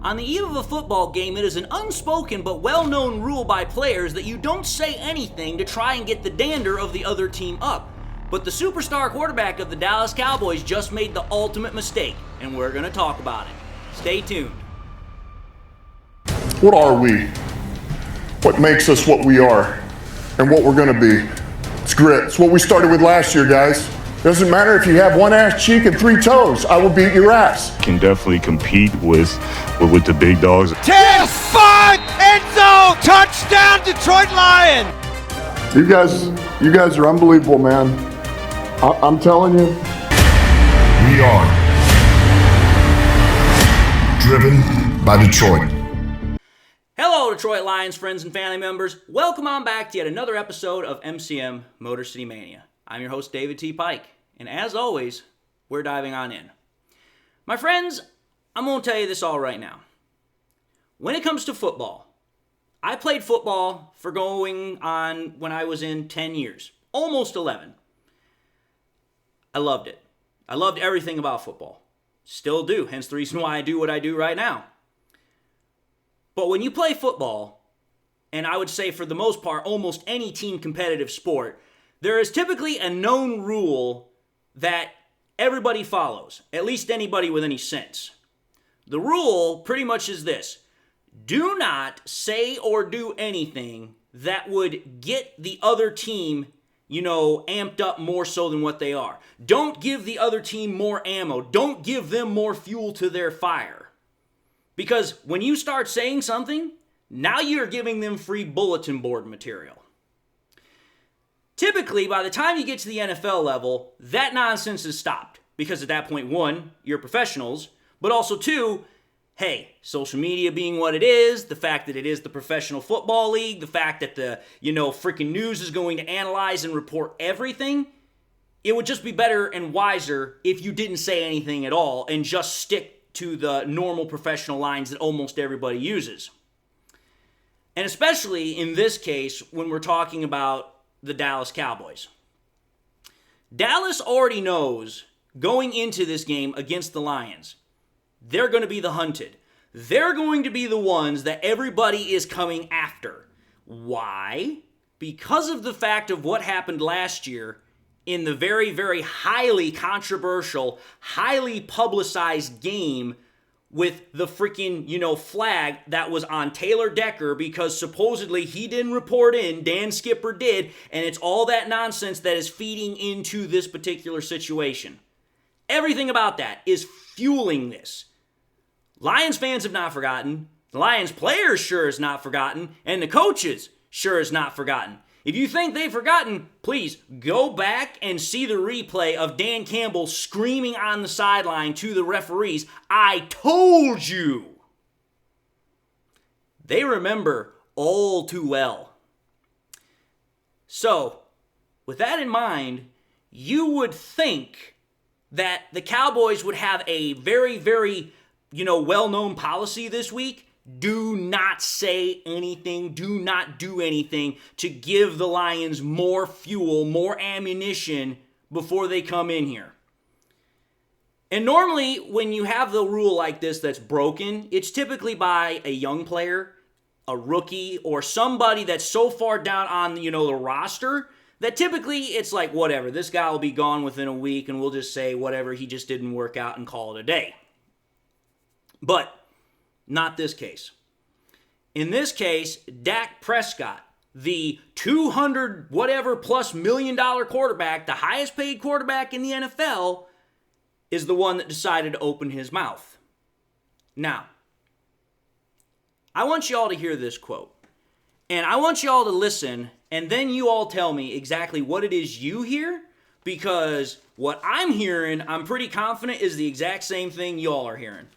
On the eve of a football game, it is an unspoken but well-known rule by players that you don't say anything to try and get the dander of the other team up. But the superstar quarterback of the Dallas Cowboys just made the ultimate mistake, and we're going to talk about it. Stay tuned. What are we? What makes us what we are and what we're going to be? It's grit. It's what we started with last year, guys. Doesn't matter if you have one ass cheek and 3 toes. I will beat your ass. Can definitely compete with the big dogs. 10, 5, end zone, touchdown, Detroit Lions. You guys are unbelievable, man. I'm telling you. We are driven by Detroit. Hello, Detroit Lions friends and family members. Welcome on back to yet another episode of MCM Motor City Mania. I'm your host, David T. Pike, and as always, we're diving on in. My friends, I'm going to tell you this all right now. When it comes to football, I played football for going on when I was in 10 years, almost 11. I loved it. I loved everything about football. Still do, hence the reason why I do what I do right now. But when you play football, and I would say for the most part, almost any team competitive sport, there is typically a known rule that everybody follows, at least anybody with any sense. The rule pretty much is this: do not say or do anything that would get the other team, amped up more so than what they are. Don't give the other team more ammo. Don't give them more fuel to their fire. Because when you start saying something, now you're giving them free bulletin board material. Typically, by the time you get to the NFL level, that nonsense is stopped. Because at that point, 1, you're professionals, but also 2, hey, social media being what it is, the fact that it is the professional football league, the fact that the, freaking news is going to analyze and report everything, it would just be better and wiser if you didn't say anything at all and just stick to the normal professional lines that almost everybody uses. And especially in this case, when we're talking about the Dallas Cowboys. Dallas already knows going into this game against the Lions, they're going to be the hunted. They're going to be the ones that everybody is coming after. Why? Because of the fact of what happened last year in the very, very highly controversial, highly publicized game with the freaking, flag that was on Taylor Decker because supposedly he didn't report in, Dan Skipper did, and it's all that nonsense that is feeding into this particular situation. Everything about that is fueling this. Lions fans have not forgotten, the Lions players sure has not forgotten, and the coaches sure has not forgotten. If you think they've forgotten, please go back and see the replay of Dan Campbell screaming on the sideline to the referees, "I told you." They remember all too well. So, with that in mind, you would think that the Cowboys would have a very, very, well-known policy this week. Do not say anything, do not do anything to give the Lions more fuel, more ammunition before they come in here. And normally, when you have the rule like this that's broken, it's typically by a young player, a rookie, or somebody that's so far down on, the roster that typically it's like, whatever, this guy will be gone within a week and we'll just say, whatever, he just didn't work out and call it a day. But not this case. In this case, Dak Prescott, the 200 whatever plus $1 million quarterback, the highest paid quarterback in the NFL, is the one that decided to open his mouth. Now, I want you all to hear this quote. And I want you all to listen, and then you all tell me exactly what it is you hear, because what I'm hearing, I'm pretty confident is the exact same thing y'all are hearing.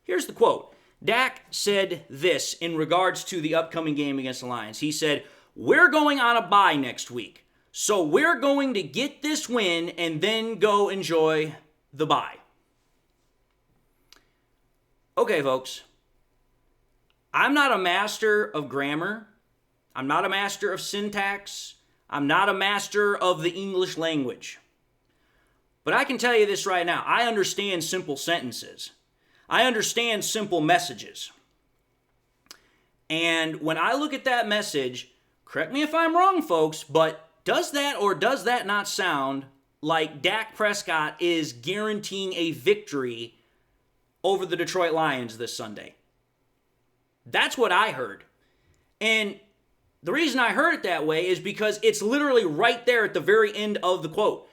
Here's the quote. Dak said this in regards to the upcoming game against the Lions. He said, "We're going on a bye next week, so we're going to get this win and then go enjoy the bye." Okay, folks. I'm not a master of grammar. I'm not a master of syntax. I'm not a master of the English language. But I can tell you this right now. I understand simple sentences. I understand simple messages. And when I look at that message, correct me if I'm wrong, folks, but does that or does that not sound like Dak Prescott is guaranteeing a victory over the Detroit Lions this Sunday? That's what I heard. And the reason I heard it that way is because it's literally right there at the very end of the quote.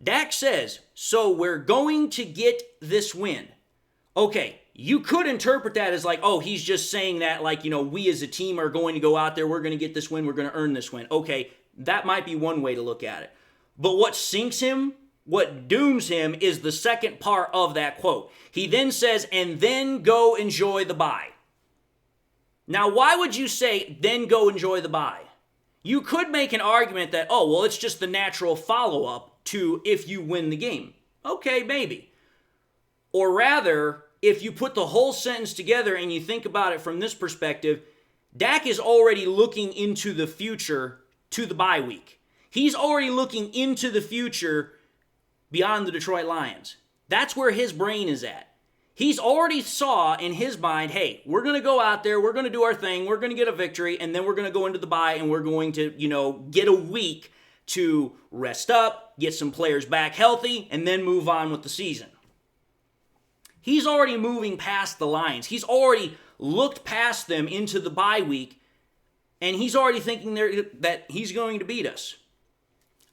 Dak says, so we're going to get this win. Okay, you could interpret that as like, oh, he's just saying that like, we as a team are going to go out there, we're going to get this win, we're going to earn this win. Okay, that might be one way to look at it. But what sinks him, what dooms him, is the second part of that quote. He then says, and then go enjoy the bye. Now, why would you say, then go enjoy the bye? You could make an argument that, oh, well, it's just the natural follow-up to if you win the game. Okay, maybe. Or rather, if you put the whole sentence together and you think about it from this perspective, Dak is already looking into the future to the bye week. He's already looking into the future beyond the Detroit Lions. That's where his brain is at. He's already saw in his mind, hey, we're going to go out there, we're going to do our thing, we're going to get a victory, and then we're going to go into the bye and we're going to, get a week to rest up, get some players back healthy, and then move on with the season. He's already moving past the Lions. He's already looked past them into the bye week, and he's already thinking that he's going to beat us.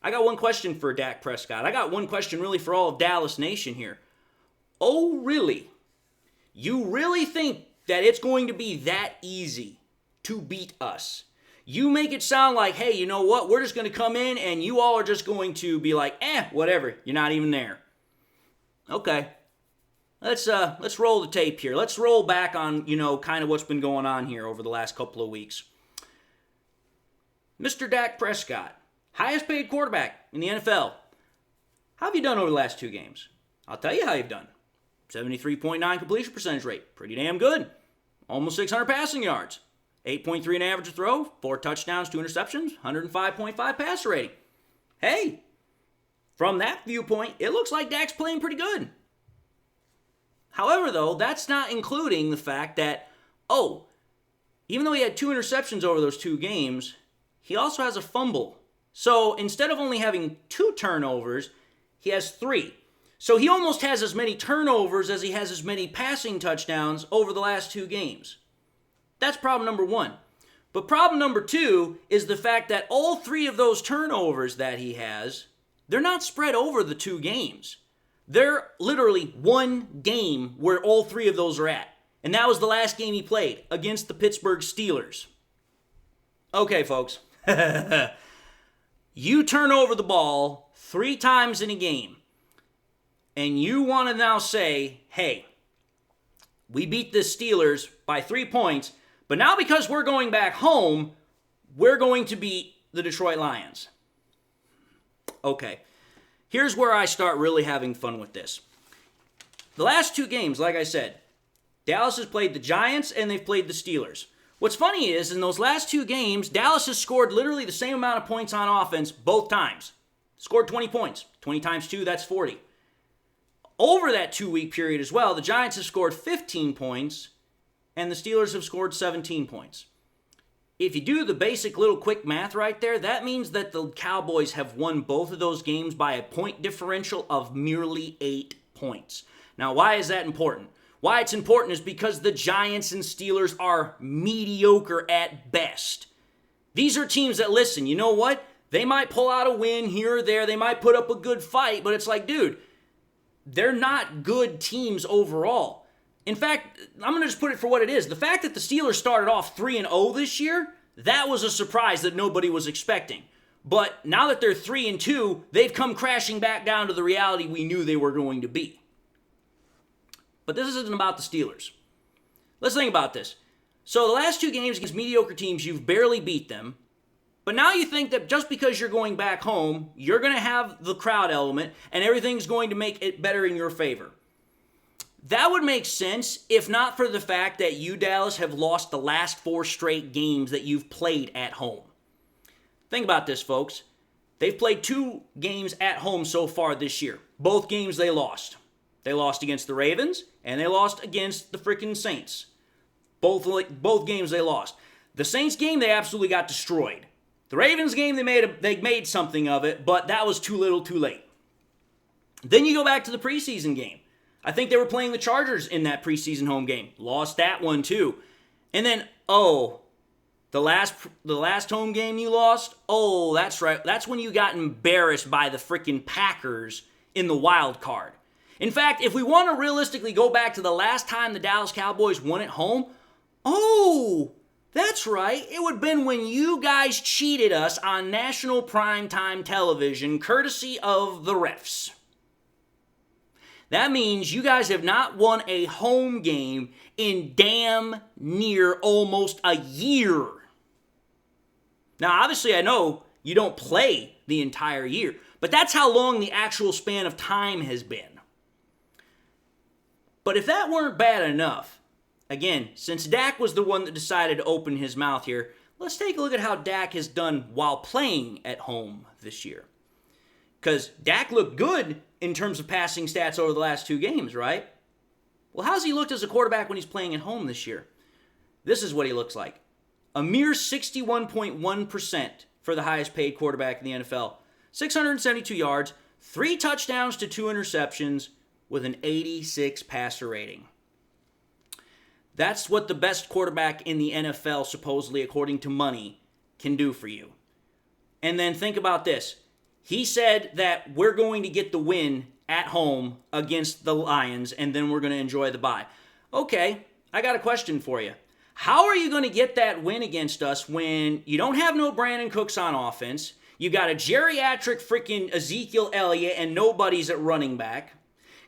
I got one question for Dak Prescott. I got one question really for all of Dallas Nation here. Oh, really? You really think that it's going to be that easy to beat us? You make it sound like, hey, you know what? We're just going to come in and you all are just going to be like, whatever. You're not even there. Okay. Let's roll the tape here. Let's roll back on, kind of what's been going on here over the last couple of weeks. Mr. Dak Prescott, highest paid quarterback in the NFL. How have you done over the last 2 games? I'll tell you how you've done. 73.9 completion percentage rate. Pretty damn good. Almost 600 passing yards. 8.3 in average throw. 4 touchdowns, 2 interceptions. 105.5 passer rating. Hey, from that viewpoint, it looks like Dak's playing pretty good. However, though, that's not including the fact that, even though he had 2 interceptions over those 2 games, he also has a fumble. So instead of only having 2 turnovers, he has 3. So he almost has as many turnovers as he has as many passing touchdowns over the last 2 games. That's problem number 1. But problem number 2 is the fact that all 3 of those turnovers that he has, they're not spread over the 2 games. They're literally 1 game where all 3 of those are at. And that was the last game he played against the Pittsburgh Steelers. Okay, folks. You turn over the ball 3 times in a game. And you want to now say, hey, we beat the Steelers by 3 points, but now because we're going back home, we're going to beat the Detroit Lions. Okay, here's where I start really having fun with this. The last 2 games, like I said, Dallas has played the Giants and they've played the Steelers. What's funny is, in those last 2 games, Dallas has scored literally the same amount of points on offense both times. Scored 20 points. 20 times 2, that's 40. Over that 2-week period as well, the Giants have scored 15 points, and the Steelers have scored 17 points. If you do the basic little quick math right there, that means that the Cowboys have won both of those games by a point differential of merely 8 points. Now, why is that important? Why it's important is because the Giants and Steelers are mediocre at best. These are teams that, listen, you know what? They might pull out a win here or there. They might put up a good fight, but it's like, dude, they're not good teams overall. In fact, I'm going to just put it for what it is. The fact that the Steelers started off 3-0 this year, that was a surprise that nobody was expecting. But now that they're 3-2, they've come crashing back down to the reality we knew they were going to be. But this isn't about the Steelers. Let's think about this. So the last 2 games against mediocre teams, you've barely beat them. But now you think that just because you're going back home, you're going to have the crowd element and everything's going to make it better in your favor. That would make sense if not for the fact that you, Dallas, have lost the last 4 straight games that you've played at home. Think about this, folks. They've played 2 games at home so far this year. Both games they lost. They lost against the Ravens, and they lost against the freaking Saints. Both games they lost. The Saints game, they absolutely got destroyed. The Ravens game, they made something of it, but that was too little too late. Then you go back to the preseason game. I think they were playing the Chargers in that preseason home game. Lost that one too. And then, the last home game you lost? Oh, that's right. That's when you got embarrassed by the freaking Packers in the wild card. In fact, if we want to realistically go back to the last time the Dallas Cowboys won at home, that's right. It would have been when you guys cheated us on national primetime television, courtesy of the refs. That means you guys have not won a home game in damn near almost a year. Now, obviously, I know you don't play the entire year, but that's how long the actual span of time has been. But if that weren't bad enough, again, since Dak was the one that decided to open his mouth here, let's take a look at how Dak has done while playing at home this year. Because Dak looked good in terms of passing stats over the last 2 games, right? Well, how's he looked as a quarterback when he's playing at home this year? This is what he looks like. A mere 61.1% for the highest paid quarterback in the NFL. 672 yards, 3 touchdowns to 2 interceptions with an 86 passer rating. That's what the best quarterback in the NFL, supposedly according to money, can do for you. And then think about this. He said that we're going to get the win at home against the Lions, and then we're going to enjoy the bye. Okay, I got a question for you. How are you going to get that win against us when you don't have no Brandon Cooks on offense, you got a geriatric freaking Ezekiel Elliott, and nobody's at running back?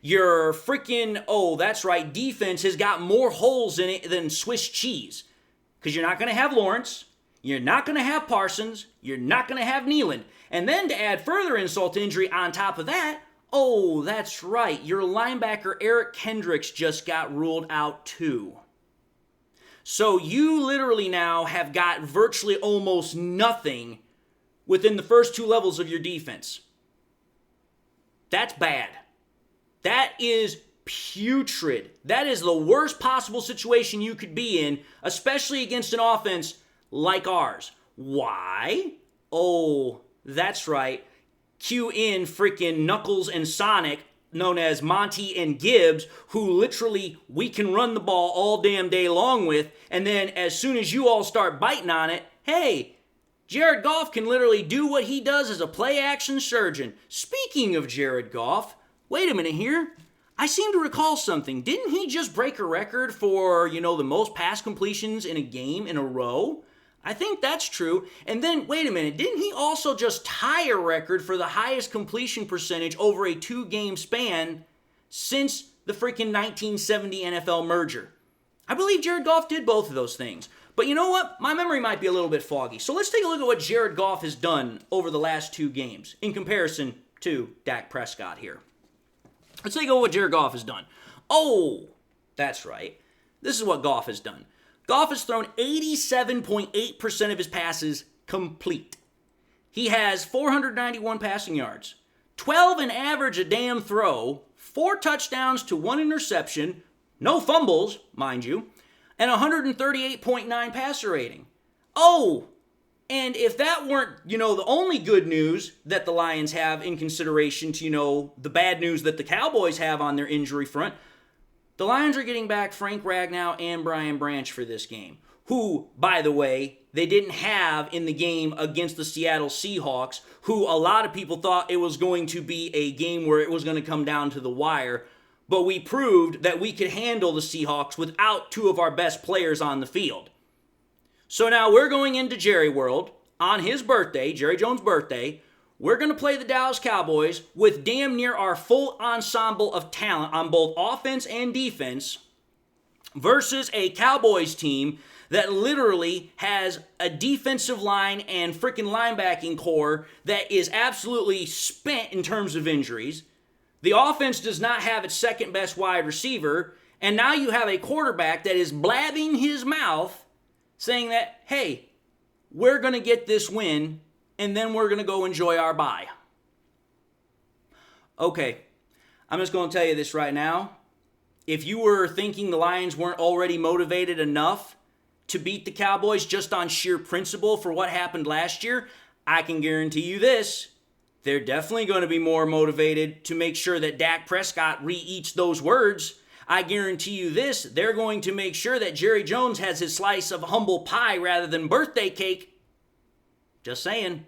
Your freaking, that's right, defense has got more holes in it than Swiss cheese. Because you're not going to have Lawrence, you're not going to have Parsons, you're not going to have Nealon. And then to add further insult to injury on top of that, that's right, your linebacker Eric Kendricks just got ruled out too. So you literally now have got virtually almost nothing within the first 2 levels of your defense. That's bad. That is putrid. That is the worst possible situation you could be in, especially against an offense like ours. Why? That's right. Cue in freaking Knuckles and Sonic, known as Monty and Gibbs, who literally we can run the ball all damn day long with, and then as soon as you all start biting on it, hey, Jared Goff can literally do what he does as a play-action surgeon. Speaking of Jared Goff, wait a minute here. I seem to recall something. Didn't he just break a record for, the most pass completions in a game in a row? I think that's true. And then, wait a minute, didn't he also just tie a record for the highest completion percentage over a 2-game span since the freaking 1970 NFL merger? I believe Jared Goff did both of those things. But you know what? My memory might be a little bit foggy. So let's take a look at what Jared Goff has done over the last 2 games in comparison to Dak Prescott here. Let's take a look at what Jared Goff has done. That's right. This is what Goff has done. Goff has thrown 87.8% of his passes complete. He has 491 passing yards, 12 an average a damn throw, 4 touchdowns to 1 interception, no fumbles, mind you, and 138.9 passer rating. And if that weren't, the only good news that the Lions have in consideration to, the bad news that the Cowboys have on their injury front, the Lions are getting back Frank Ragnow and Brian Branch for this game, who, by the way, they didn't have in the game against the Seattle Seahawks, who a lot of people thought it was going to be a game where it was going to come down to the wire, but we proved that we could handle the Seahawks without 2 of our best players on the field. So now we're going into Jerry World on his birthday, Jerry Jones' birthday. We're going to play the Dallas Cowboys with damn near our full ensemble of talent on both offense and defense versus a Cowboys team that literally has a defensive line and freaking linebacking core that is absolutely spent in terms of injuries. The offense does not have its second best wide receiver, and now you have a quarterback that is blabbing his mouth saying that, hey, we're going to get this win, and then we're going to go enjoy our bye. Okay, I'm just going to tell you this right now. If you were thinking the Lions weren't already motivated enough to beat the Cowboys just on sheer principle for what happened last year, I can guarantee you this. They're definitely going to be more motivated to make sure that Dak Prescott re-eats those words. I guarantee you this. They're going to make sure that Jerry Jones has his slice of humble pie rather than birthday cake. Just saying.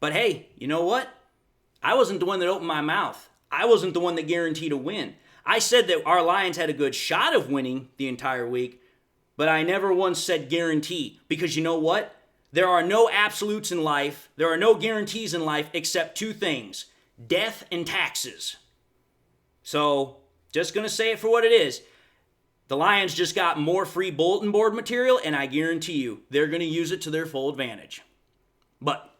But hey, you know what? I wasn't the one that opened my mouth. I wasn't the one that guaranteed a win. I said that our Lions had a good shot of winning the entire week, but I never once said guarantee. Because you know what? There are no absolutes in life. There are no guarantees in life except two things: death and taxes. So, just going to say it for what it is. The Lions just got more free bulletin board material, and I guarantee you, they're going to use it to their full advantage. But,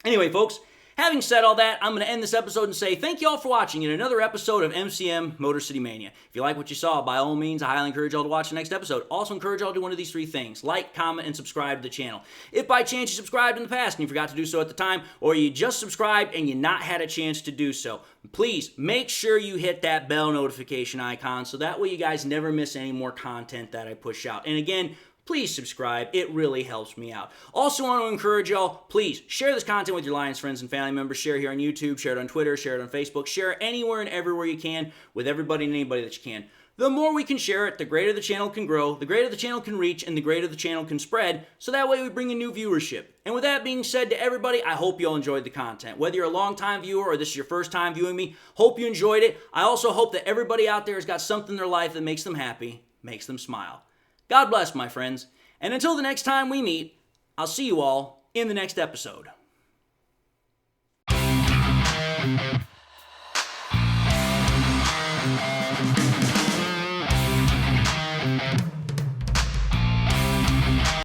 anyway, folks, having said all that, I'm going to end this episode and say thank you all for watching in another episode of MCM Motor City Mania. If you like what you saw, by all means, I highly encourage y'all to watch the next episode. Also encourage y'all to do one of these three things: like, comment, and subscribe to the channel. If by chance you subscribed in the past and you forgot to do so at the time, or you just subscribed and you not had a chance to do so, please make sure you hit that bell notification icon so that way you guys never miss any more content that I push out. And again, please subscribe. It really helps me out. Also want to encourage y'all, please share this content with your Lions friends and family members. Share here on YouTube, share it on Twitter, share it on Facebook, share it anywhere and everywhere you can with everybody and anybody that you can. The more we can share it, the greater the channel can grow, the greater the channel can reach, and the greater the channel can spread, so that way we bring in new viewership. And with that being said to everybody, I hope you all enjoyed the content. Whether you're a long-time viewer or this is your first time viewing me, hope you enjoyed it. I also hope that everybody out there has got something in their life that makes them happy, makes them smile. God bless, my friends. And until the next time we meet, I'll see you all in the next episode.